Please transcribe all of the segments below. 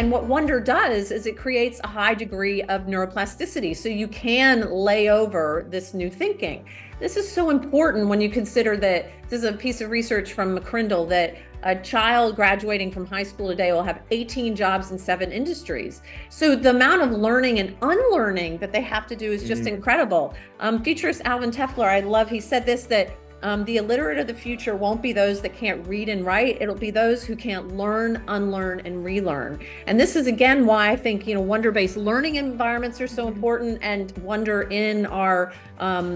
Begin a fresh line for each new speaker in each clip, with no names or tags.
And what wonder does is it creates a high degree of neuroplasticity. So you can lay over this new thinking. This is so important when you consider that this is a piece of research from McCrindle that a child graduating from high school today will have 18 jobs in 7 industries. So the amount of learning and unlearning that they have to do is just incredible. Futurist Alvin Toffler, I love, he said this, that the illiterate of the future won't be those that can't read and write. It'll be those who can't learn, unlearn, and relearn. And this is, again, why I think, wonder-based learning environments are so important, and wonder in our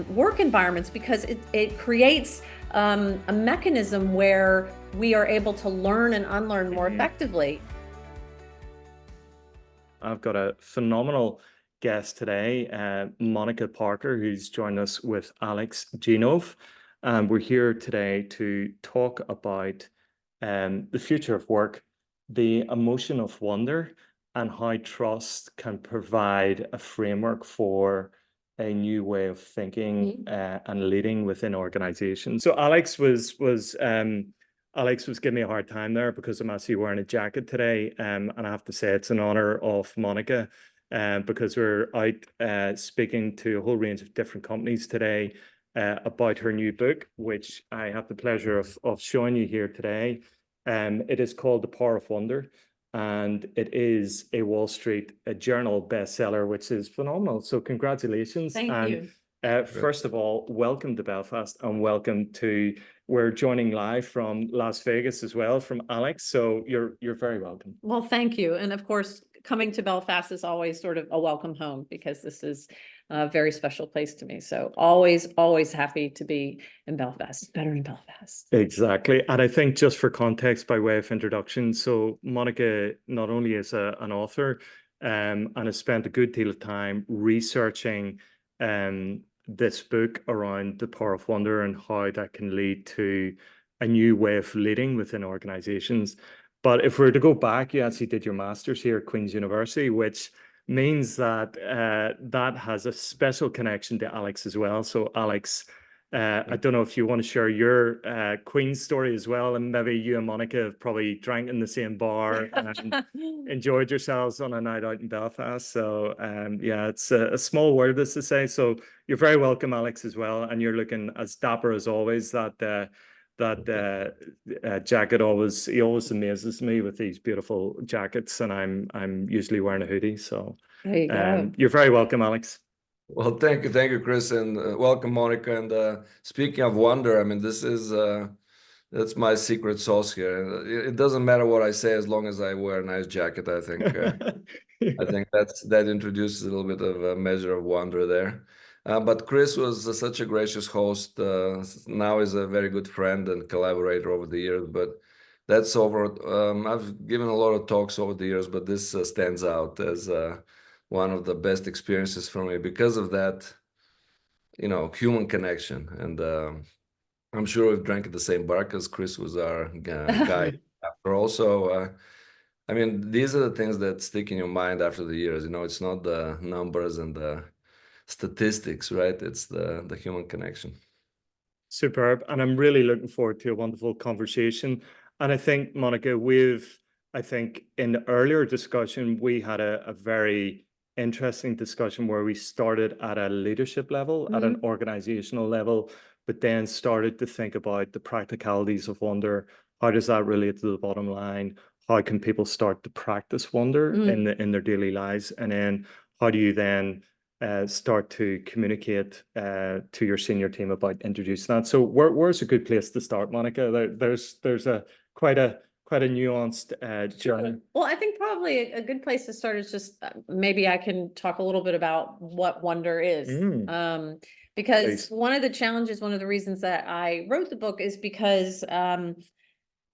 work environments, because it creates a mechanism where we are able to learn and unlearn more effectively.
I've got a phenomenal guest today, Monica Parker, who's joined us with Alex Genov. We're here today to talk about the future of work, the emotion of wonder, and how trust can provide a framework for a new way of thinking and leading within organizations. So Alex was giving me a hard time there because I'm actually wearing a jacket today, and I have to say it's in honor of Monica, because we're out speaking to a whole range of different companies today about her new book, which I have the pleasure of showing you here today. It is called The Power of Wonder, and it is a Wall Street Journal bestseller, which is phenomenal. So congratulations.
Thank you.
First of all, welcome to Belfast, and welcome to, we're joining live from Las Vegas as well from Alex. So you're very welcome.
Well, thank you. And of course, coming to Belfast is always sort of a welcome home, because this is a very special place to me. So always happy to be in Belfast. Better in Belfast.
Exactly. And I think, just for context, by way of introduction, so Monica not only is an author and has spent a good deal of time researching this book around the power of wonder and how that can lead to a new way of leading within organizations. But if we were to go back, you actually did your master's here at Queen's University, which means that that has a special connection to Alex as well. So Alex, I don't know if you want to share your Queen's story as well, and maybe you and Monica have probably drank in the same bar and enjoyed yourselves on a night out in Belfast. So yeah, it's a small world, as to say. So you're very welcome, Alex, as well, and you're looking as dapper as always. That jacket always amazes me with these beautiful jackets, and I'm usually wearing a hoodie. So
there you go.
You're very welcome, Alex.
Well, thank you, Chris, and welcome, Monica. And speaking of wonder, I mean, this is that's my secret sauce here. It doesn't matter what I say as long as I wear a nice jacket. I think I think that introduces a little bit of a measure of wonder there. But Chris was such a gracious host. Now is a very good friend and collaborator over the years. But that's over. I've given a lot of talks over the years, but this stands out as one of the best experiences for me because of that, human connection. And I'm sure we've drank at the same bar because Chris was our guy after all. So, I mean, these are the things that stick in your mind after the years. It's not the numbers and the statistics, right? It's the human connection.
Superb. And I'm really looking forward to a wonderful conversation. And I think, Monica, I think in the earlier discussion, we had a very interesting discussion where we started at a leadership level, at an organizational level, but then started to think about the practicalities of wonder. How does that relate to the bottom line? How can people start to practice wonder in their daily lives? And then how do you then start to communicate to your senior team about introducing that? So where's a good place to start, Monica? There's quite a nuanced journey.
Well, I think probably a good place to start is just maybe I can talk a little bit about what wonder is. Because one of the challenges, one of the reasons that I wrote the book is because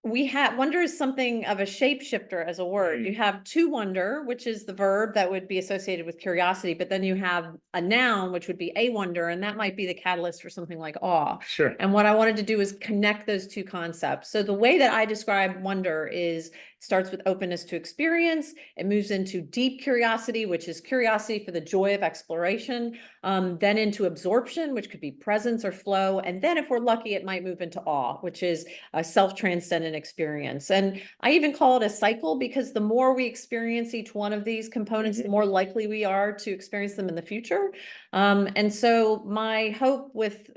wonder is something of a shapeshifter as a word. You have to wonder, which is the verb that would be associated with curiosity, but then you have a noun, which would be a wonder, and that might be the catalyst for something like awe.
Sure.
And what I wanted to do is connect those two concepts. So the way that I describe wonder is starts with openness to experience. It moves into deep curiosity, which is curiosity for the joy of exploration, then into absorption, which could be presence or flow. And then if we're lucky, it might move into awe, which is a self-transcendent experience. And I even call it a cycle, because the more we experience each one of these components, the more likely we are to experience them in the future. And so my hope with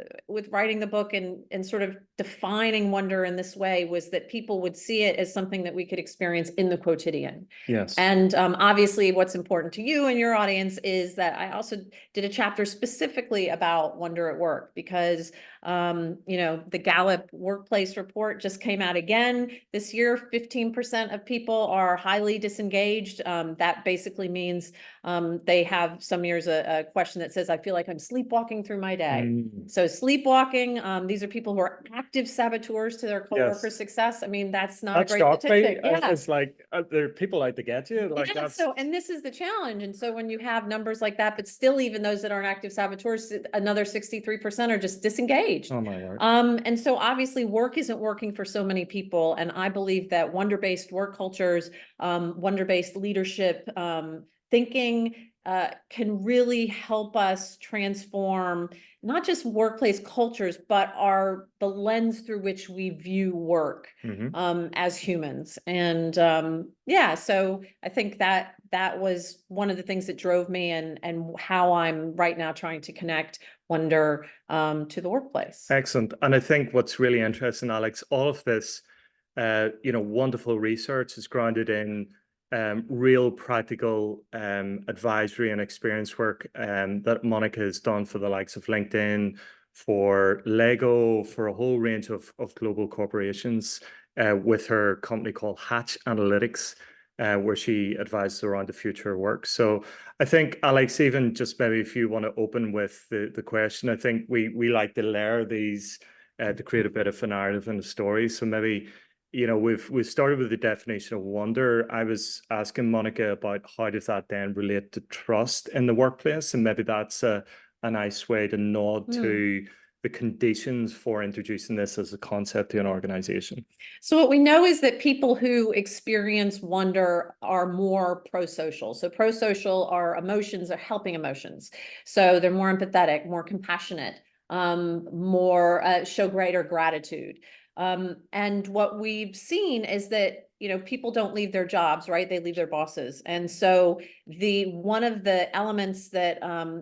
writing the book and sort of defining wonder in this way was that people would see it as something that we could experience in the quotidian.
Yes.
And obviously what's important to you and your audience is that I also did a chapter specifically about wonder at work, because you know, the Gallup workplace report just came out again this year. 15% of people are highly disengaged. That basically means they have some years a question that says, I feel like I'm sleepwalking through my day. So sleepwalking, these are people who are active saboteurs to their coworker success. I mean, that's not a great statistic.
Yeah. It's like there are people out to get you. Like
that's so, and this is the challenge. And so when you have numbers like that, but still even those that aren't active saboteurs, another 63% are just disengaged.
Oh my word.
And so obviously work isn't working for so many people. And I believe that wonder-based work cultures, wonder-based leadership, thinking can really help us transform not just workplace cultures, but the lens through which we view work as humans. And yeah, so I think that was one of the things that drove me and how I'm right now trying to connect wonder to the workplace.
Excellent. And I think what's really interesting, Alex, all of this, you know, wonderful research is grounded in real practical advisory and experience work that Monica has done for the likes of LinkedIn, for Lego, for a whole range of global corporations with her company called Hatch Analytics, where she advises around the future of work. So I think, Alex, even just maybe if you want to open with the question, I think we like to layer these to create a bit of a narrative and a story. So maybe, you know, we've started with the definition of wonder. I was asking Monica about how does that then relate to trust in the workplace, and maybe that's a nice way to nod to the conditions for introducing this as a concept to an organization.
So what we know is that people who experience wonder are more pro-social. So pro-social are emotions, are helping emotions. So they're more empathetic, more compassionate, more show greater gratitude. And what we've seen is that, you know, people don't leave their jobs, right? They leave their bosses. And so one of the elements that,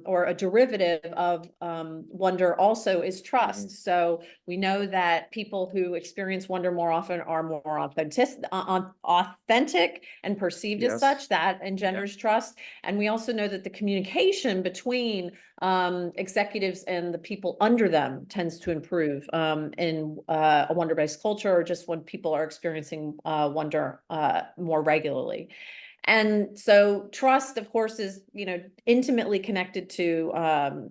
or a derivative of wonder also is trust. So we know that people who experience wonder more often are more authentic and perceived as such. That engenders trust. And we also know that the communication between executives and the people under them tends to improve in a wonder-based culture, or just when people are experiencing wonder more regularly. And so trust, of course, is, you know, intimately connected to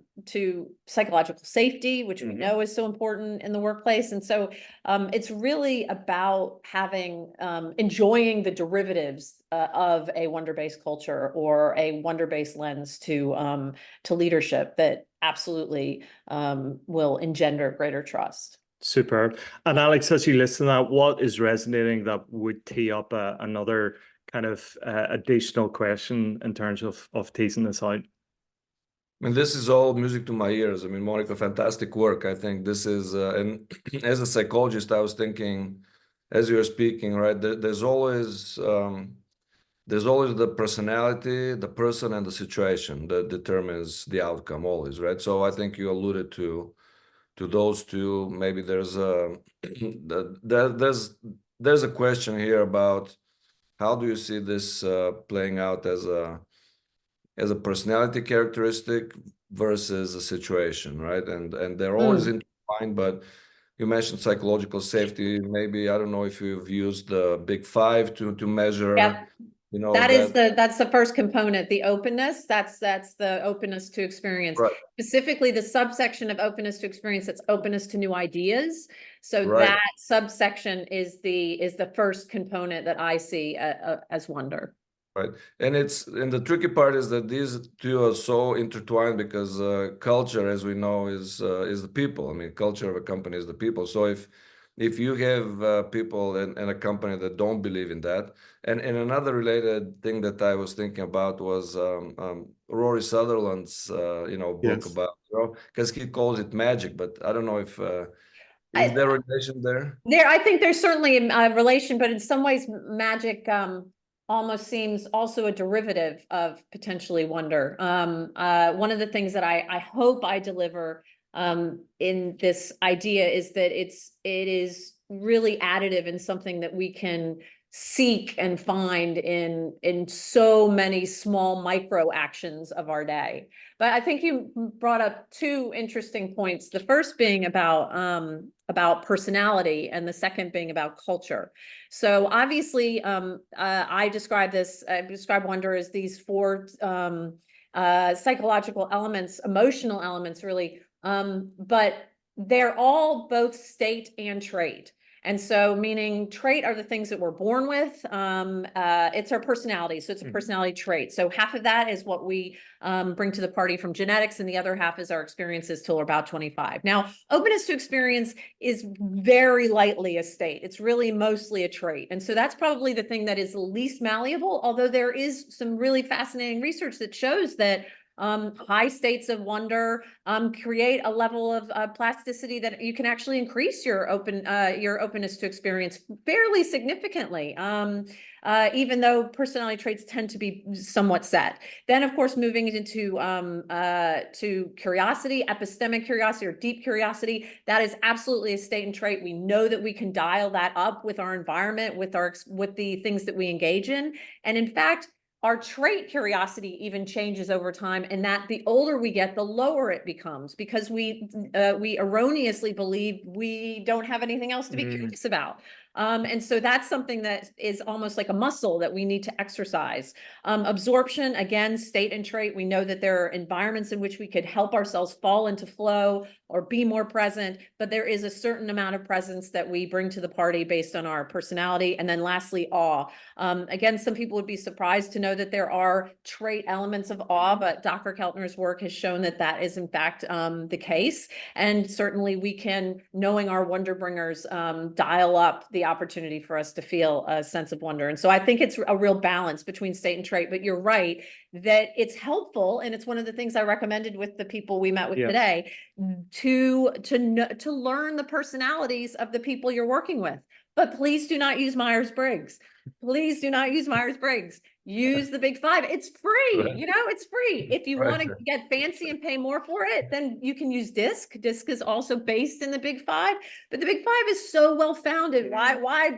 psychological safety, which we know is so important in the workplace. And so it's really about having enjoying the derivatives of a wonder-based culture or a wonder-based lens to leadership that absolutely will engender greater trust.
Superb. And Alex, as you listen to that, what is resonating that would tee up another kind of additional question in terms of teasing this out?
I mean, this is all music to my ears. I mean, Monica, fantastic work. I think this is, and as a psychologist, I was thinking, as you're speaking, right, there's always the personality, the person, and the situation that determines the outcome always, right? So I think you alluded to those two. Maybe there's a there's a question here about how do you see this playing out as a personality characteristic versus a situation, right? And they're always intertwined, but you mentioned psychological safety. Maybe, I don't know if you've used the Big Five to measure, you know,
that's the first component, the openness. That's the openness to experience.
Right.
Specifically, the subsection of openness to experience, that's openness to new ideas. So
Right.
that subsection is the first component that I see as wonder.
Right. And the tricky part is that these two are so intertwined because culture, as we know, is the people. I mean, culture of a company is the people. So if if you have people in a company that don't believe in that. And another related thing that I was thinking about was Rory Sutherland's book
Yes.
about, because he calls it magic, but I don't know if is
I,
there a relation there?
I think there's certainly a relation, but in some ways, magic almost seems also a derivative of potentially wonder. One of the things that I hope I deliver in this idea is that it is really additive and something that we can seek and find in so many small micro actions of our day. But I think you brought up two interesting points. The first being about personality, and the second being about culture. So obviously, I describe wonder as these four psychological elements, emotional elements, really. But they're all both state and trait. And so, meaning trait are the things that we're born with. It's our personality. So it's a personality trait. So half of that is what we bring to the party from genetics, and the other half is our experiences till we're about 25. Now, openness to experience is very lightly a state. It's really mostly a trait. And so that's probably the thing that is the least malleable, although there is some really fascinating research that shows that high states of wonder create a level of plasticity that you can actually increase your openness to experience fairly significantly, even though personality traits tend to be somewhat set. Then, of course, moving into to curiosity, epistemic curiosity or deep curiosity, that is absolutely a state and trait. We know that we can dial that up with our environment, with the things that we engage in, and in fact, our trait curiosity even changes over time, and that the older we get, the lower it becomes, because we erroneously believe we don't have anything else to be curious about. And so that's something that is almost like a muscle that we need to exercise. Absorption, again, state and trait. We know that there are environments in which we could help ourselves fall into flow or be more present, but there is a certain amount of presence that we bring to the party based on our personality. And then lastly, awe. Again, some people would be surprised to know that there are trait elements of awe, but Dr. Keltner's work has shown that that is in fact the case. And certainly we can, knowing our wonder bringers, dial up the opportunity for us to feel a sense of wonder. And so I think it's a real balance between state and trait, but you're right that it's helpful. And it's one of the things I recommended with the people we met with today, to learn the personalities of the people you're working with. But please do not use Myers-Briggs. Please do not use Myers-Briggs. Use the Big Five. It's free.
Right.
It's free. If you want to
Right.
get fancy and pay more for it, then you can use DISC. DISC is also based in the Big Five, but the Big Five is so well founded. Why,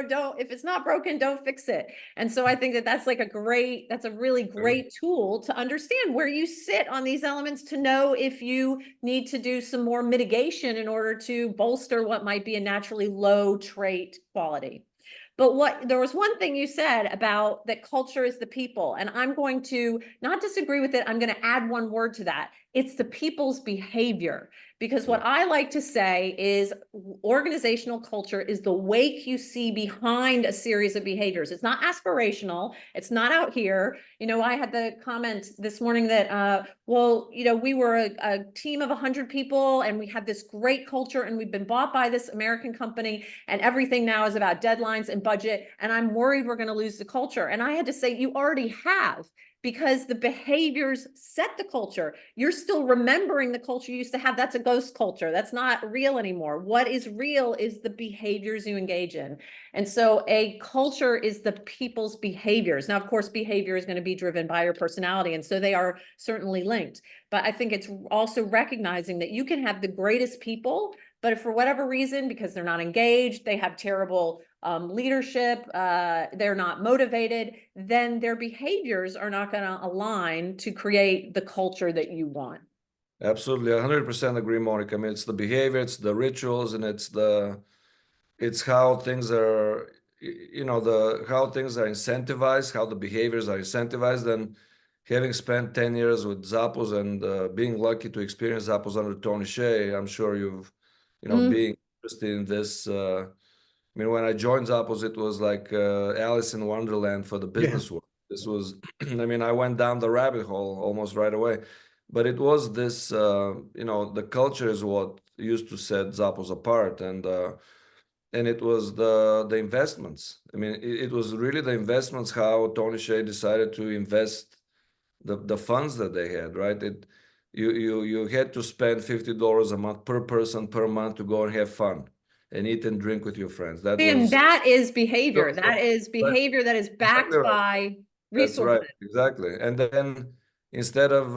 don't, if it's not broken, don't fix it. And so I think that that's a really great tool to understand where you sit on these elements, to know if you need to do some more mitigation in order to bolster what might be a naturally low trait quality. But there was one thing you said about that culture is the people, and I'm going to not disagree with it. I'm going to add one word to that. It's the people's behavior. Because what I like to say is organizational culture is the wake you see behind a series of behaviors. It's not aspirational. It's not out here. I had the comment this morning that, we were a team of 100 people and we had this great culture, and we've been bought by this American company, and everything now is about deadlines and budget. And I'm worried we're going to lose the culture. And I had to say, you already have, because the behaviors set the culture. You're still remembering the culture you used to have. That's a ghost culture. That's not real anymore. What is real is the behaviors you engage in. And so a culture is the people's behaviors. Now, of course, behavior is going to be driven by your personality, and so they are certainly linked. But I think it's also recognizing that you can have the greatest people, but if for whatever reason, because they're not engaged, they have terrible leadership, they're not motivated, then their behaviors are not going to align to create the culture that you want.
Absolutely, 100% agree, Monica. I mean, it's the behavior, it's the rituals, and it's how things are, how things are incentivized, how the behaviors are incentivized. And having spent 10 years with Zappos and being lucky to experience Zappos under Tony Hsieh, I'm sure you've, being interested in this. I mean, when I joined Zappos, it was like Alice in Wonderland for the business world. This was, I mean, I went down the rabbit hole almost right away. But it was this, the culture is what used to set Zappos apart. And and it was the investments. I mean, it was really the investments, how Tony Hsieh decided to invest the funds that they had, right? You had to spend $50 a month per person per month to go and have fun and eat and drink with your friends. That
And
was
that is behavior.
so,
That is behavior that is backed
exactly right.
by
That's
resources.
right, exactly. And then instead of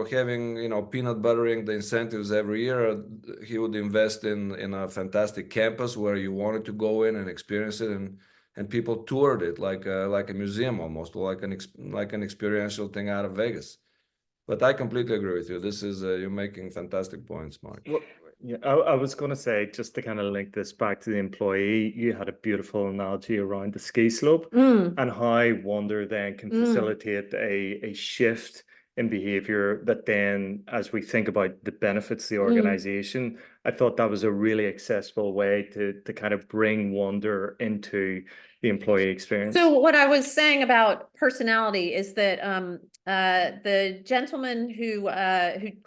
having peanut buttering the incentives every year, he would invest in a fantastic campus where you wanted to go in and experience it, and people toured it like a museum almost, or like an experiential thing out of Vegas. But I completely agree with you. This is you're making fantastic points, Mark.
Well, yeah, I was going to say, just to kind of link this back to the employee, you had a beautiful analogy around the ski slope and how wonder then can facilitate a shift in behavior that then, as we think about the benefits of the organization, I thought that was a really accessible way to kind of bring wonder into the employee experience.
So what I was saying about personality is that the gentleman who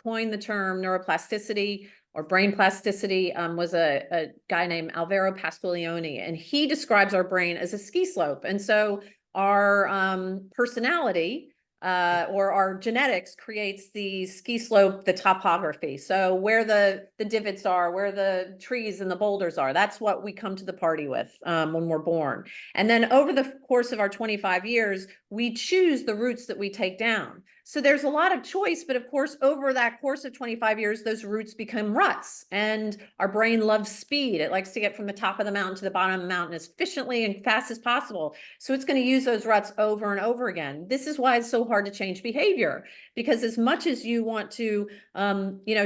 coined the term neuroplasticity or brain plasticity was a guy named Alvaro Pasqualione, and he describes our brain as a ski slope. And so our personality or our genetics creates the ski slope, the topography. So where the divots are, where the trees and the boulders are, that's what we come to the party with when we're born. And then over the course of our 25 years, we choose the routes that we take down. So there's a lot of choice, but of course, over that course of 25 years, those routes become ruts, and our brain loves speed. It likes to get from the top of the mountain to the bottom of the mountain as efficiently and fast as possible. So it's going to use those ruts over and over again. This is why it's so hard to change behavior, because as much as you want to,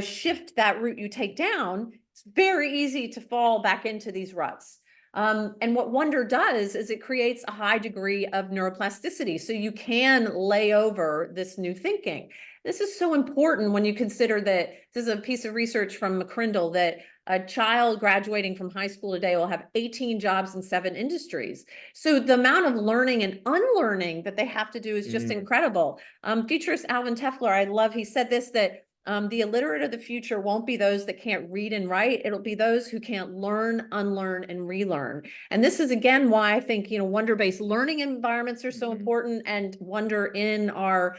shift that route you take down, it's very easy to fall back into these ruts. And what wonder does is it creates a high degree of neuroplasticity. So you can lay over this new thinking. This is so important when you consider that this is a piece of research from McCrindle that a child graduating from high school today will have 18 jobs in 7 industries. So the amount of learning and unlearning that they have to do is just incredible. Futurist Alvin Toffler, he said this, that the illiterate of the future won't be those that can't read and write. It'll be those who can't learn, unlearn, and relearn. And this is, again, why I think, wonder-based learning environments are so important, and wonder in our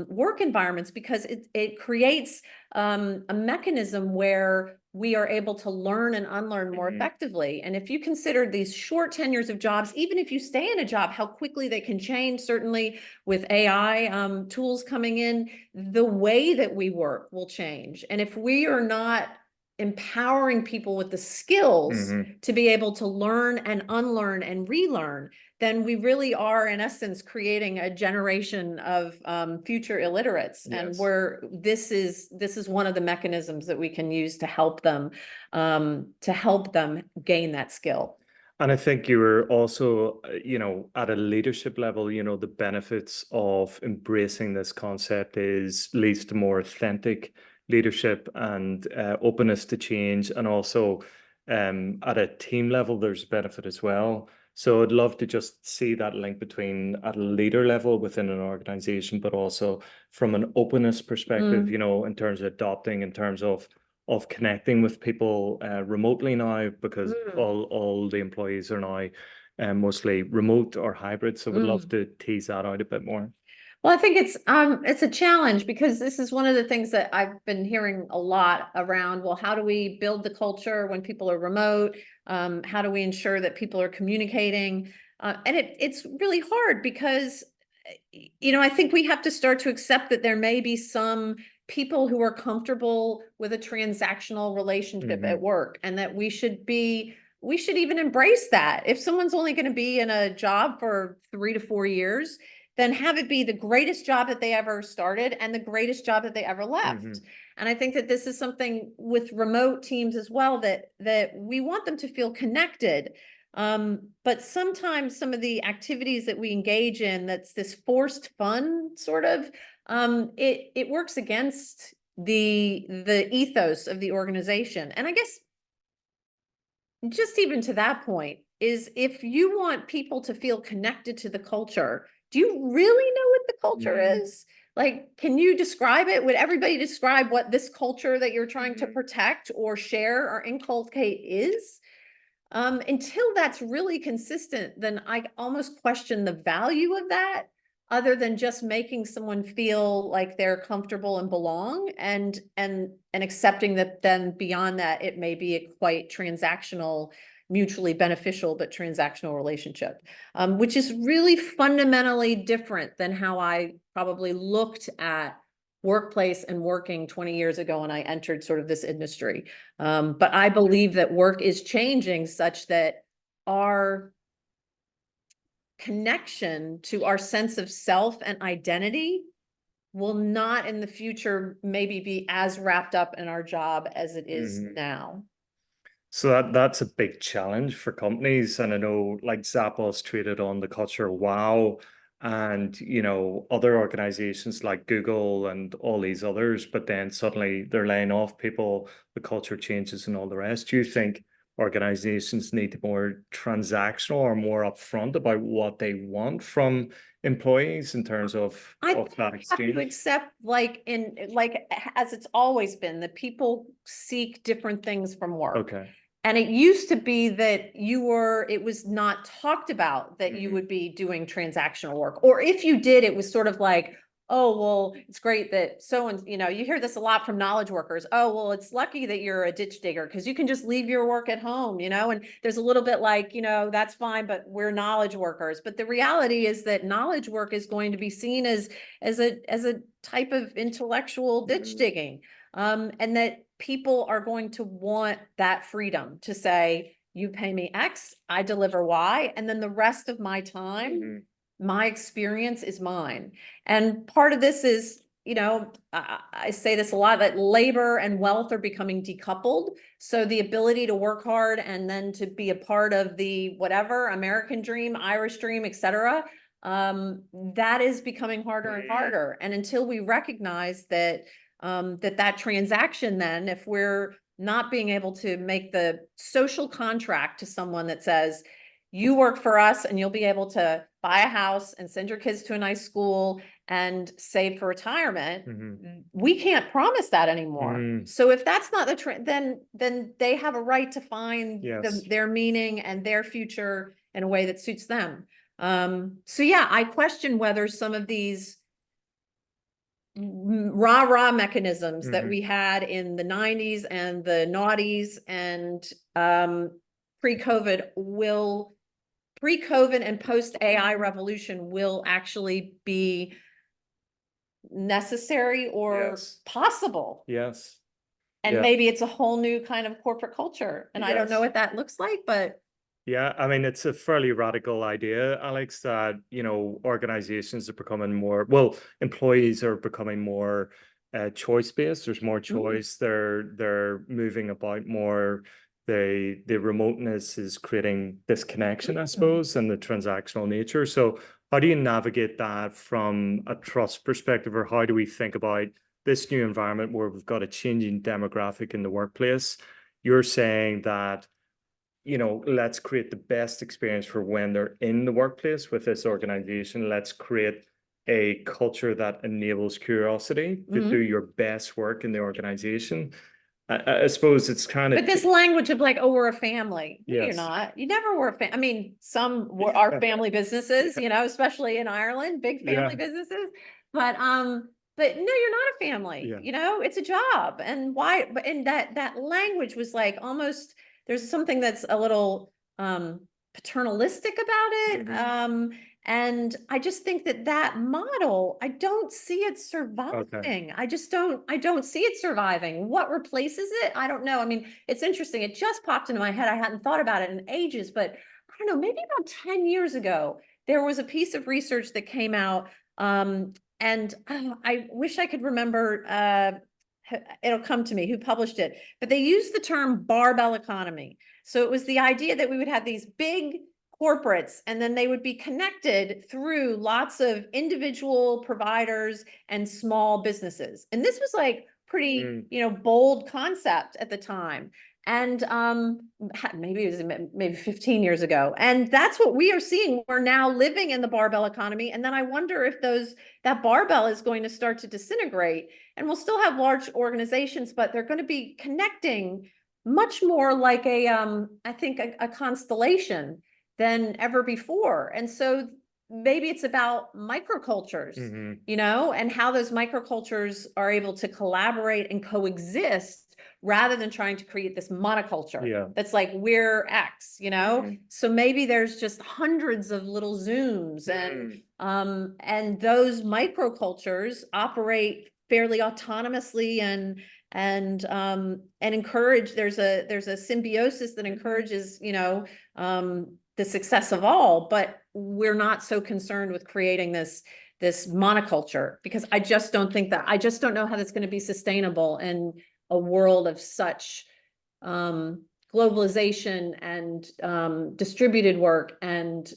work environments, because it creates a mechanism where we are able to learn and unlearn more effectively. And if you consider these short tenures of jobs, even if you stay in a job, how quickly they can change, certainly with AI tools coming in, the way that we work will change. And if we are not empowering people with the skills to be able to learn and unlearn and relearn, then we really are, in essence, creating a generation of future illiterates. Yes. And where this is one of the mechanisms that we can use to help them gain that skill.
And I think you were also, at a leadership level, the benefits of embracing this concept leads to more authentic leadership and openness to change. And also at a team level, there's benefit as well. So I'd love to just see that link between at a leader level within an organization, but also from an openness perspective, in terms of adopting, in terms of connecting with people remotely now, because all the employees are now mostly remote or hybrid. So we'd love to tease that out a bit more.
Well, I think it's a challenge, because this is one of the things that I've been hearing a lot around. Well, how do we build the culture when people are remote? How do we ensure that people are communicating? And it's really hard, because, I think we have to start to accept that there may be some people who are comfortable with a transactional relationship at work, and that we should even embrace that. If someone's only going to be in a job for 3 to 4 years, then have it be the greatest job that they ever started and the greatest job that they ever left. And I think that this is something with remote teams as well, that we want them to feel connected. But sometimes some of the activities that we engage in, that's this forced fun sort of, it works against the ethos of the organization. And I guess just even to that point is, if you want people to feel connected to the culture, do you really know what the culture is? Like, can you describe it? Would everybody describe what this culture that you're trying to protect or share or inculcate is? Until that's really consistent, then I almost question the value of that, other than just making someone feel like they're comfortable and belong, and accepting that then beyond that, it may be a quite transactional, mutually beneficial, but transactional relationship, which is really fundamentally different than how I probably looked at workplace and working 20 years ago when I entered sort of this industry. But I believe that work is changing such that our connection to our sense of self and identity will not in the future maybe be as wrapped up in our job as it is now.
So that's a big challenge for companies. And I know like Zappos traded on the culture wow, and other organizations like Google and all these others, but then suddenly they're laying off people, the culture changes and all the rest. Do you think organizations need to be more transactional or more upfront about what they want from employees in terms of
I
that
have
exchange?
to accept, like as it's always been, that people seek different things from work.
Okay.
And it used to be that it was not talked about that you would be doing transactional work. Or if you did, it was sort of like, oh, well, it's great that you hear this a lot from knowledge workers. Oh, well, it's lucky that you're a ditch digger because you can just leave your work at home, and there's a little bit like, that's fine, but we're knowledge workers. But the reality is that knowledge work is going to be seen as a type of intellectual ditch digging. And that people are going to want that freedom to say, you pay me X, I deliver Y, and then the rest of my time, my experience is mine. And part of this is, I say this a lot, that labor and wealth are becoming decoupled. So the ability to work hard and then to be a part of the whatever American dream, Irish dream, etc., that is becoming harder and harder. And until we recognize that that transaction, then if we're not being able to make the social contract to someone that says, you work for us and you'll be able to buy a house and send your kids to a nice school and save for retirement, we can't promise that anymore. So if that's not the trend, then they have a right to find their meaning and their future in a way that suits them. So yeah, I question whether some of these rah-rah mechanisms that we had in the 90s and the noughties and pre-COVID and post-AI revolution will actually be necessary or possible.
Yes.
And maybe it's a whole new kind of corporate culture. And I don't know what that looks like, but
yeah, I mean, it's a fairly radical idea, Alex, that, organizations are becoming more, well, employees are becoming more choice-based. There's more choice. They're moving about more. The remoteness is creating this connection, I suppose, and the transactional nature. So how do you navigate that from a trust perspective, or how do we think about this new environment where we've got a changing demographic in the workplace? You're saying that let's create the best experience for when they're in the workplace with this organization. Let's create a culture that enables curiosity to do your best work in the organization. I suppose it's kind of...
But this language of like, oh, we're a family.
Yes.
You're not. You never were a family. I mean, some are family businesses, especially in Ireland, big family businesses. But no, you're not a family. It's a job. And why? And that language was like almost... There's something that's a little paternalistic about it. And I just think that model, I don't see it surviving. I don't see it surviving. What replaces it? I don't know. I mean, it's interesting. It just popped into my head. I hadn't thought about it in ages, but I don't know, maybe about 10 years ago, there was a piece of research that came out. And I wish I could remember, it'll come to me who published it, but they used the term barbell economy. So it was the idea that we would have these big corporates and then they would be connected through lots of individual providers and small businesses. And this was like pretty, bold concept at the time. And maybe it was maybe 15 years ago. And that's what we are seeing. We're now living in the barbell economy. And then I wonder if that barbell is going to start to disintegrate, and we'll still have large organizations, but they're going to be connecting much more like I think a constellation than ever before. And so maybe it's about microcultures, you know, and how those microcultures are able to collaborate and coexist rather than trying to create this monoculture that's like we're X, you know. So maybe there's just hundreds of little Zooms, and those microcultures operate fairly autonomously and encourage, there's a symbiosis that encourages, you know, the success of all, but we're not so concerned with creating this monoculture, because I just don't know how that's going to be sustainable in a world of such globalization and distributed work and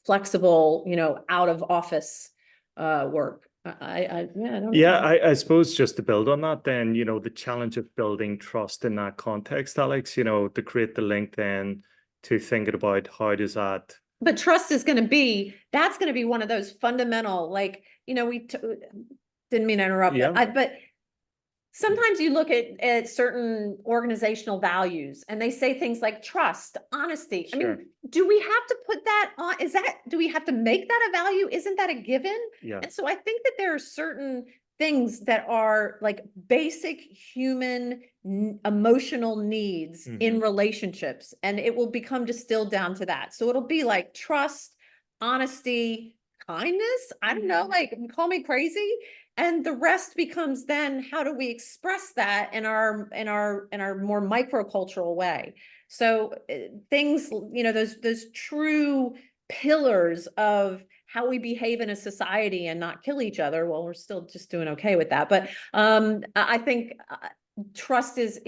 flexible, you know, out of office work. I don't know.
I suppose just to build on that, then, you know, the challenge of building trust in that context, Alex, you know, to create the link then to thinking about how does that.
But trust is going to be, that's going to be one of those fundamental, like, you know, didn't mean to interrupt, but sometimes you look at certain organizational values and they say things like trust, honesty. I mean, do we have to put that on? Do we have to make that a value? Isn't that a given? And so I think that there are certain things that are like basic human emotional needs in relationships, and it will become distilled down to that. So it'll be like trust, honesty, kindness. I don't know, like, call me crazy. And the rest becomes then, how do we express that in our more microcultural way? So things, you know, those true pillars of how we behave in a society and not kill each other. Well, we're still just doing okay with that. But I think trust is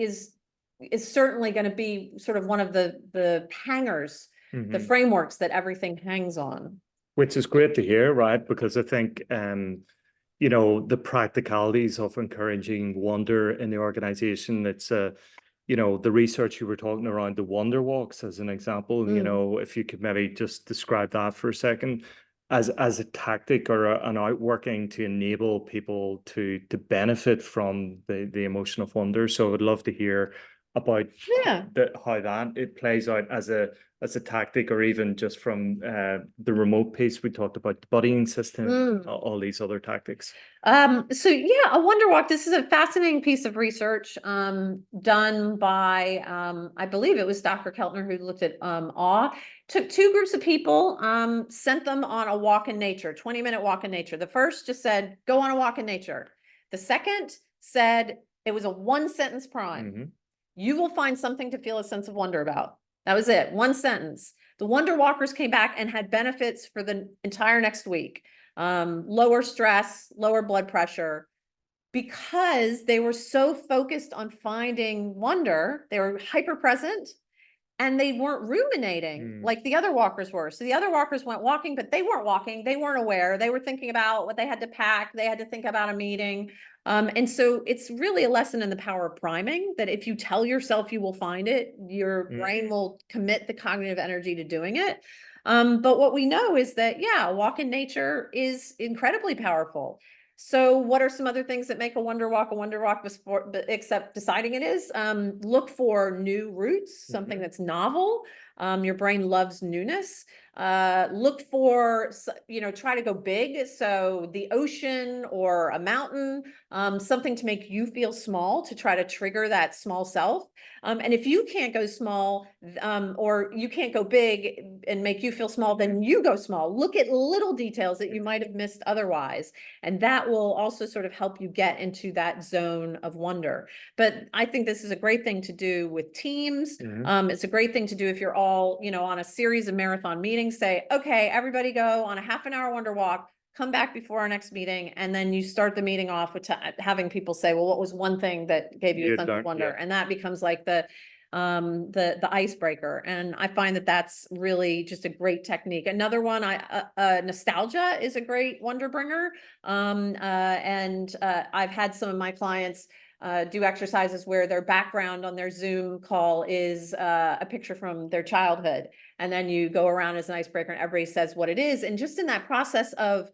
certainly going to be sort of one of the hangers, the frameworks that everything hangs on.
Which is great to hear, right? Because I think, you know, the practicalities of encouraging wonder in the organization, it's you know, the research you were talking around the wonder walks as an example, you know, if you could maybe just describe that for a second as a tactic or an outworking to enable people to benefit from the emotion of wonder. So I would love to hear about how that it plays out as a tactic, or even just from the remote piece we talked about, the buddying system, all these other tactics.
So yeah, a wonder walk. This is a fascinating piece of research done by I believe it was Dr. Keltner who looked at awe. Took two groups of people, sent them on a walk in nature, 20-minute walk in nature. The first just said, go on a walk in nature. The second said, it was a one-sentence prime. You will find something to feel a sense of wonder about. That was it. One sentence. The wonder walkers came back and had benefits for the entire next week. Lower stress, lower blood pressure, because they were so focused on finding wonder. They were hyper present and they weren't ruminating like the other walkers were. So the other walkers went walking, but they weren't walking. They weren't aware. They were thinking about what they had to pack. They had to think about a meeting. And so it's really a lesson in the power of priming, that if you tell yourself you will find it, your brain will commit the cognitive energy to doing it. But what we know is that, a walk in nature is incredibly powerful. So what are some other things that make a wonder walk before, except deciding it is? Look for new routes, something that's novel. Your brain loves newness. Look for, you know, try to go big. So the ocean or a mountain, something to make you feel small, to try to trigger that small self. And if you can't go small, or you can't go big and make you feel small, then you go small. Look at little details that you might have missed otherwise. And that will also sort of help you get into that zone of wonder. But I think this is a great thing to do with teams. It's a great thing to do if you're all, you know, on a series of marathon meetings. Say, okay, everybody go on a half-an-hour wonder walk, come back before our next meeting, and then you start the meeting off with having people say, well, what was one thing that gave you a sense of wonder? And that becomes like the icebreaker. And I find that that's really just a great technique. Another one, nostalgia is a great wonder bringer. I've had some of my clients do exercises where their background on their Zoom call is a picture from their childhood. And then you go around as an icebreaker and everybody says what it is. And just in that process of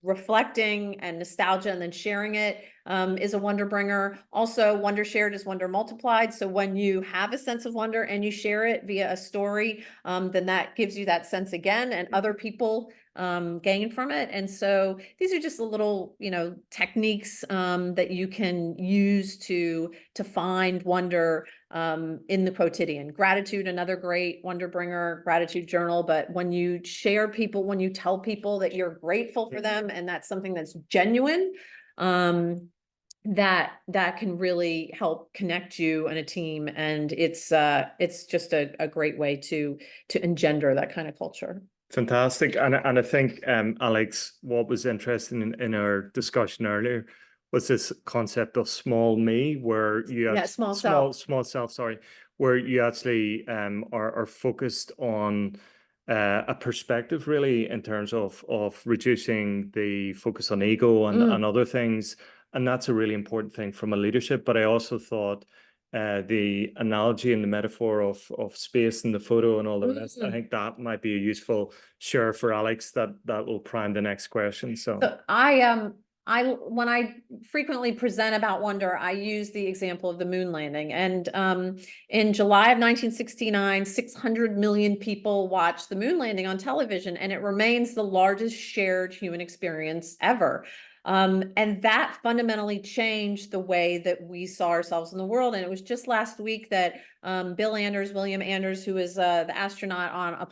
reflecting and nostalgia and then sharing it is a wonder bringer. Also, wonder shared is wonder multiplied. So when you have a sense of wonder and you share it via a story, then that gives you that sense again, and other people gain from it. And so these are just a little, techniques that you can use to find wonder in the quotidian. Gratitude, another great wonder bringer, gratitude journal. But when you share people, when you tell people that you're grateful for them, and that's something that's genuine, that can really help connect you and a team. And it's just a great way to engender that kind of culture.
Fantastic. And I think, Alex, what was interesting in our discussion earlier was this concept of small me, where you have
small
self, sorry, where you actually are focused on a perspective, really, in terms of reducing the focus on ego and other things. And that's a really important thing from a leadership. But I also thought the analogy and the metaphor of space and the photo and all the rest, I think that might be a useful share for Alex that will prime the next question. So
when I frequently present about wonder, I use the example of the moon landing. And in July of 1969, 600 million people watched the moon landing on television, and it remains the largest shared human experience ever. And that fundamentally changed the way that we saw ourselves in the world. And it was just last week that William Anders, who was the astronaut on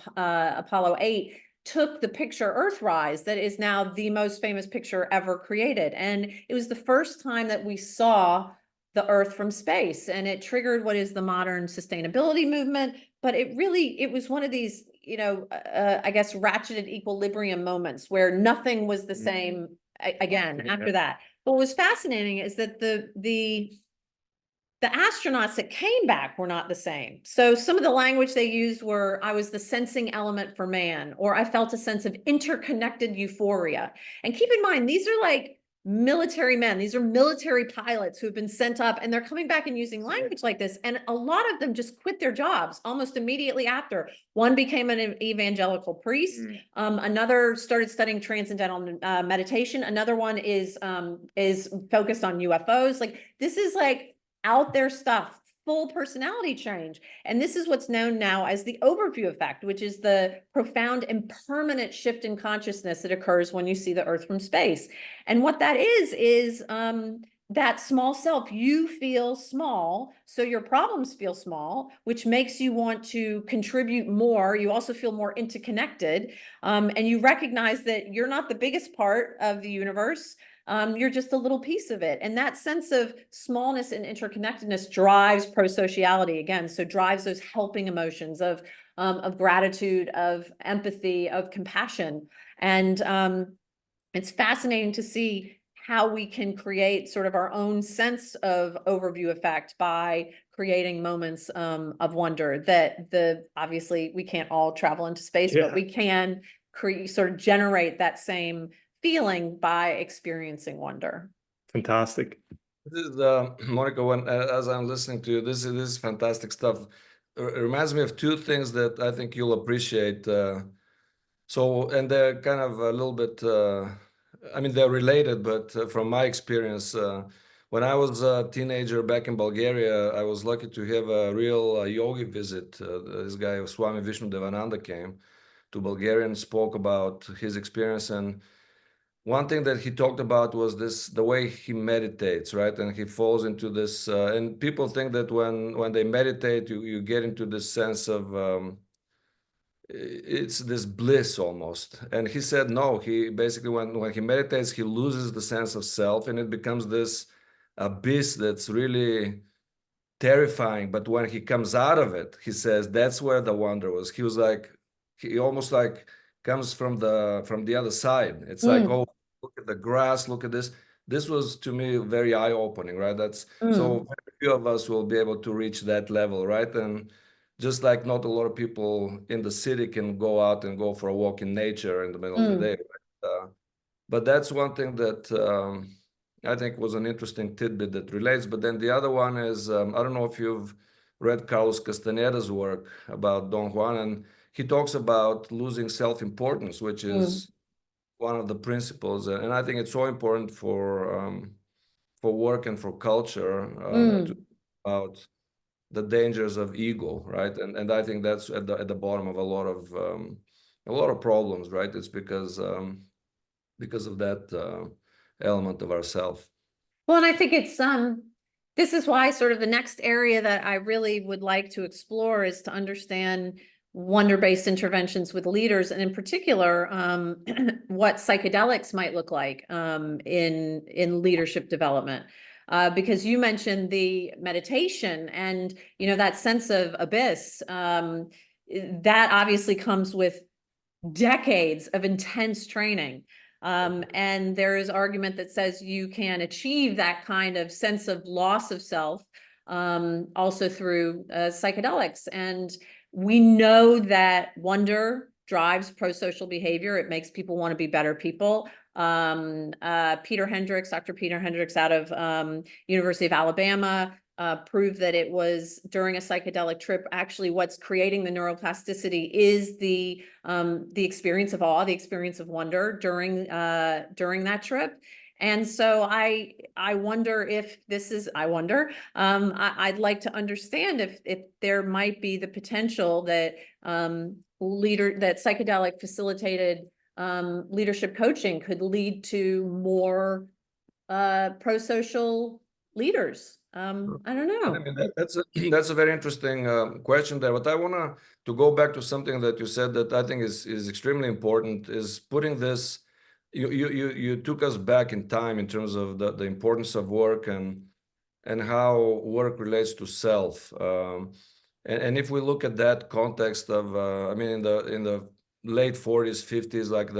Apollo 8, took the picture Earthrise, that is now the most famous picture ever created. And it was the first time that we saw the Earth from space, and it triggered what is the modern sustainability movement. But it was one of these, I guess, ratcheted equilibrium moments where nothing was the same again after that. But what was fascinating is that the astronauts that came back were not the same. So some of the language they used were, I was the sensing element for man, or I felt a sense of interconnected euphoria. And keep in mind, these are like military men. These are military pilots who have been sent up, and they're coming back and using language like this. And a lot of them just quit their jobs almost immediately after. One became an evangelical priest. Another started studying transcendental meditation. Another one is focused on UFOs. Like, this is like out there stuff, full personality change. And this is what's known now as the overview effect, which is the profound and permanent shift in consciousness that occurs when you see the Earth from space. And what that is that small self. You feel small, so your problems feel small, which makes you want to contribute more. You also feel more interconnected, and you recognize that you're not the biggest part of the universe. You're just a little piece of it. And that sense of smallness and interconnectedness drives pro-sociality again. So drives those helping emotions of gratitude, of empathy, of compassion. And it's fascinating to see how we can create sort of our own sense of overview effect by creating moments of wonder that obviously we can't all travel into space, but we can sort of generate that same feeling by experiencing wonder.
fantastic.
This is Monica, as I'm listening to you, this is fantastic stuff. It reminds me of two things that I think you'll appreciate. And they're kind of a little bit, they're related, but from my experience, when I was a teenager back in Bulgaria, I was lucky to have a real yogi visit. This guy, Swami Vishnudevananda, came to Bulgaria and spoke about his experience. And one thing that he talked about was the way he meditates, right? And he falls into this, and people think that when they meditate, you get into this sense of, it's this bliss almost. And he said, no, he basically, when he meditates, he loses the sense of self, and it becomes this abyss that's really terrifying. But when he comes out of it, he says, that's where the wonder was. He was like, he almost like comes from the other side. It's like, oh, look at the grass, look at this. This was, to me, very eye-opening, right? So very few of us will be able to reach that level, right? And just like not a lot of people in the city can go out and go for a walk in nature in the middle of the day, right? But that's one thing that I think was an interesting tidbit that relates. But then the other one is, I don't know if you've read Carlos Castaneda's work about Don Juan, and he talks about losing self-importance, which is one of the principles, and I think it's so important for work and for culture to about the dangers of ego, right? And I think that's at the bottom of a lot of problems, right? It's because of that element of ourself.
Well, and I think it's this is why sort of the next area that I really would like to explore is to understand wonder-based interventions with leaders, and in particular, what psychedelics might look like in leadership development. Because you mentioned the meditation and, you know, that sense of abyss, that obviously comes with decades of intense training. And there is argument that says you can achieve that kind of sense of loss of self also through psychedelics. And we know that wonder drives pro-social behavior. It makes people want to be better people. Dr. Peter Hendricks out of University of Alabama proved that it was during a psychedelic trip, actually what's creating the neuroplasticity is the experience of awe, the experience of wonder during that trip. And so I wonder if this is, I'd like to understand if there might be the potential that that psychedelic facilitated leadership coaching could lead to more pro-social leaders. I don't know.
I mean, that's a very interesting question there. But I want to go back to something that you said that I think is extremely important, is putting this, you took us back in time in terms of the importance of work and how work relates to self. And if we look at that context of, I mean, in the late 40s, 50s, like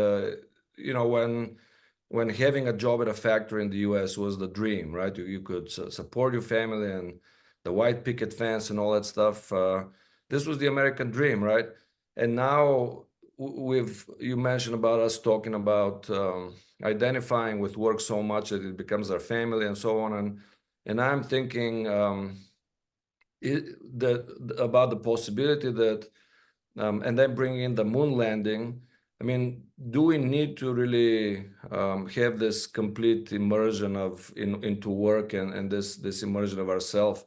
when having a job at a factory in the US was the dream, right? You could support your family and the white picket fence and all that stuff. This was the American dream, right? And now you mentioned about us talking about identifying with work so much that it becomes our family and so on. And I'm thinking about the possibility that, and then bringing in the moon landing. I mean, do we need to really have this complete immersion into work and this immersion of ourself?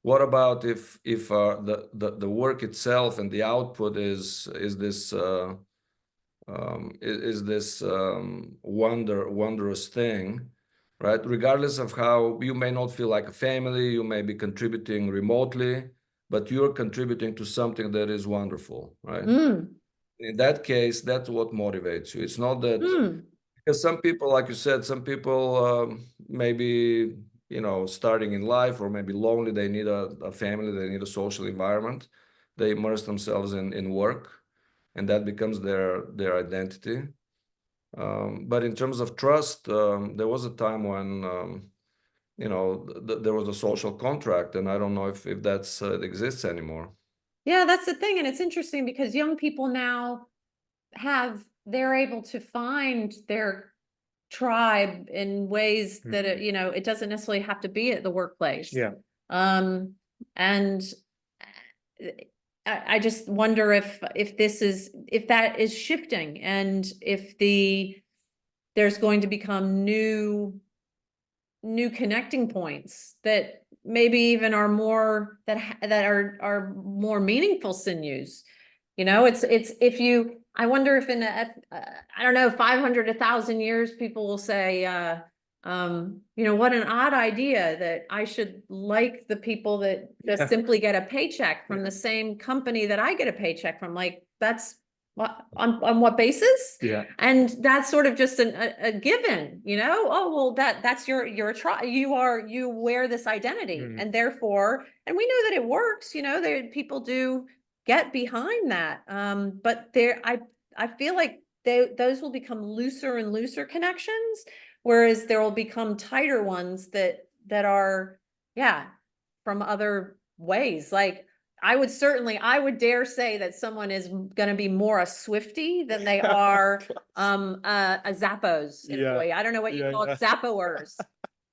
What about if the work itself and the output is this wondrous thing, right? Regardless of how you may not feel like a family, you may be contributing remotely, but you're contributing to something that is wonderful, right? In that case, that's what motivates you. It's not that, because some people, like you said, some people maybe, starting in life or maybe lonely, they need a family, they need a social environment. They immerse themselves in work, and that becomes their identity. But in terms of trust, there was a time when, there was a social contract, and I don't know if that's exists anymore.
Yeah, that's the thing. And it's interesting because young people now they're able to find their tribe in ways that, it doesn't necessarily have to be at the workplace.
Yeah.
And I just wonder if that is shifting, and if there's going to become new connecting points that maybe even are more that are more meaningful sinews. It's I wonder if in I don't know, 500, 1,000 years, people will say, what an odd idea that I should like the people that just simply get a paycheck from the same company that I get a paycheck from. Like, that's on what basis?
Yeah.
And that's sort of just a given, oh, well, that's your you wear this identity, and therefore, and we know that it works, people do get behind that. But I feel like those will become looser and looser connections, whereas there will become tighter ones that are, from other ways. Like, I would dare say that someone is going to be more a Swiftie than they are a Zappos employee. I don't know what you call it, Zappoers.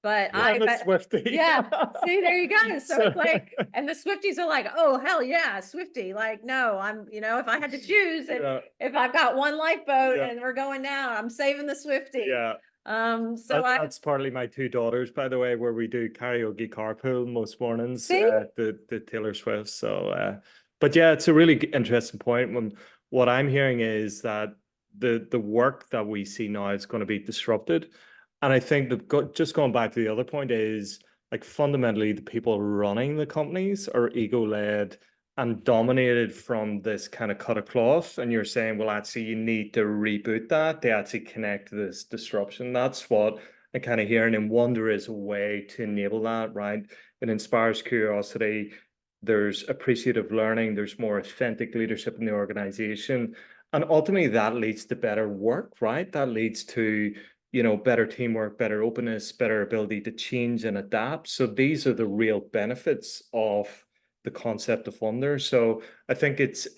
but
Yeah, I'm a
but
Swiftie.
yeah, see, there you go. So
So-
it's like, and the Swifties are like, oh, hell yeah, Swiftie. Like, no, I'm, if I had to choose,
Yeah,
if I've got one lifeboat
Yeah.
and we're going down, I'm saving the Swiftie.
yeah.
So
That's partly my two daughters, by the way, where we do karaoke carpool most mornings,
See?
the Taylor Swift. So, but yeah, it's a really interesting point. What I'm hearing is that the work that we see now is going to be disrupted. And I think just going back to the other point is like fundamentally the people running the companies are ego-led and dominated from this kind of cut of cloth. And you're saying, well, actually, you need to reboot that to actually connect to this disruption. That's what I'm kind of hearing. And wonder is a way to enable that, right? It inspires curiosity. There's appreciative learning. There's more authentic leadership in the organization. And ultimately, that leads to better work, right? That leads to better teamwork, better openness, better ability to change and adapt. So these are the real benefits of the concept of wonder. So I think it's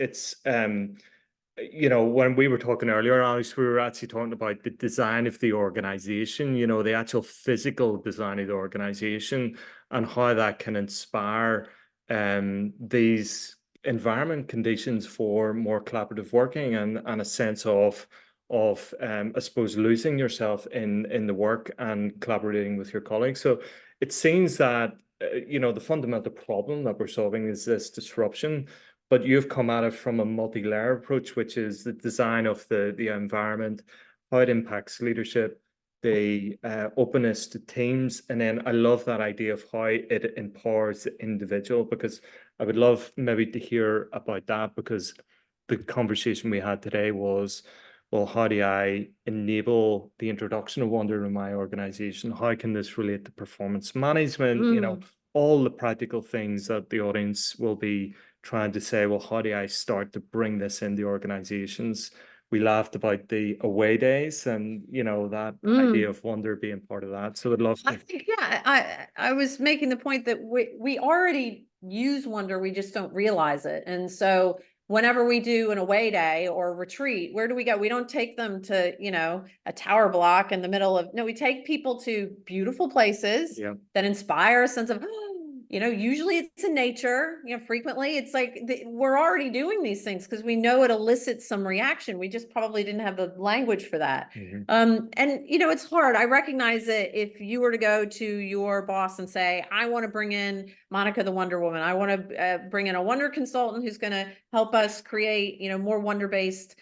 when we were talking earlier, Alex, we were actually talking about the design of the organization, the actual physical design of the organization and how that can inspire these environment conditions for more collaborative working and a sense of I suppose losing yourself in the work and collaborating with your colleagues. So it seems that the fundamental problem that we're solving is this disruption, but you've come at it from a multi-layer approach, which is the design of the environment, how it impacts leadership, the openness to teams, and then I love that idea of how it empowers the individual, because I would love maybe to hear about that, because the conversation we had today was, well, how do I enable the introduction of wonder in my organization? How can this relate to performance management? All the practical things that the audience will be trying to say, well, how do I start to bring this in the organizations? We laughed about the away days and, that idea of wonder being part of that. So I'd love
I
to.
think, yeah, I was making the point that we already use wonder, we just don't realize it. And so whenever we do an away day or retreat, where do we go? We don't take them to, a tower block in the middle of, no, we take people to beautiful places that inspire a sense of, usually it's in nature, frequently it's like we're already doing these things because we know it elicits some reaction. We just probably didn't have the language for that. And it's hard. I recognize that if you were to go to your boss and say, I want to bring in Monica the Wonder Woman, I want to bring in a wonder consultant who's going to help us create, more wonder-based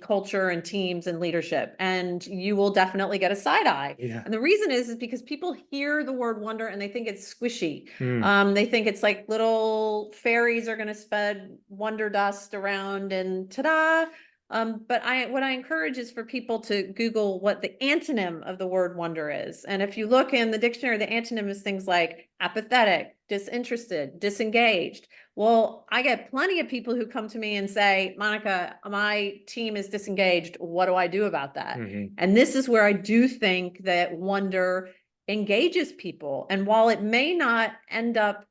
culture and teams and leadership, and you will definitely get a side eye. And the reason is because people hear the word wonder and they think it's squishy. They think it's like little fairies are going to spread wonder dust around and ta-da. But what I encourage is for people to Google what the antonym of the word wonder is. And if you look in the dictionary, the antonym is things like apathetic, disinterested, disengaged. Well, I get plenty of people who come to me and say, Monica, my team is disengaged. What do I do about that? And this is where I do think that wonder engages people. And while it may not end up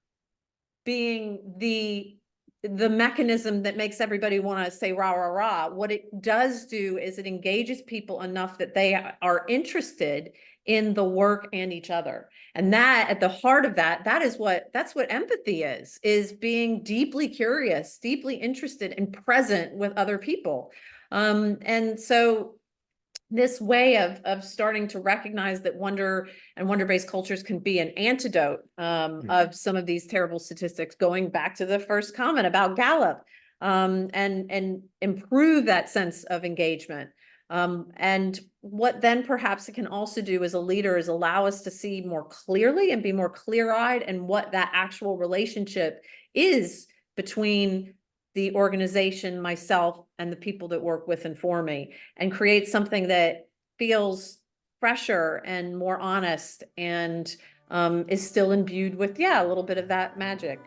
being the mechanism that makes everybody want to say rah, rah, rah, what it does do is it engages people enough that they are interested in the work and each other. And that at the heart of that's what empathy is being deeply curious, deeply interested and present with other people. And so this way of starting to recognize that wonder and wonder-based cultures can be an antidote of some of these terrible statistics, going back to the first comment about Gallup, and improve that sense of engagement. And what then perhaps it can also do as a leader is allow us to see more clearly and be more clear-eyed and what that actual relationship is between the organization, myself, and the people that work with and for me, and create something that feels fresher and more honest and is still imbued with, a little bit of that magic.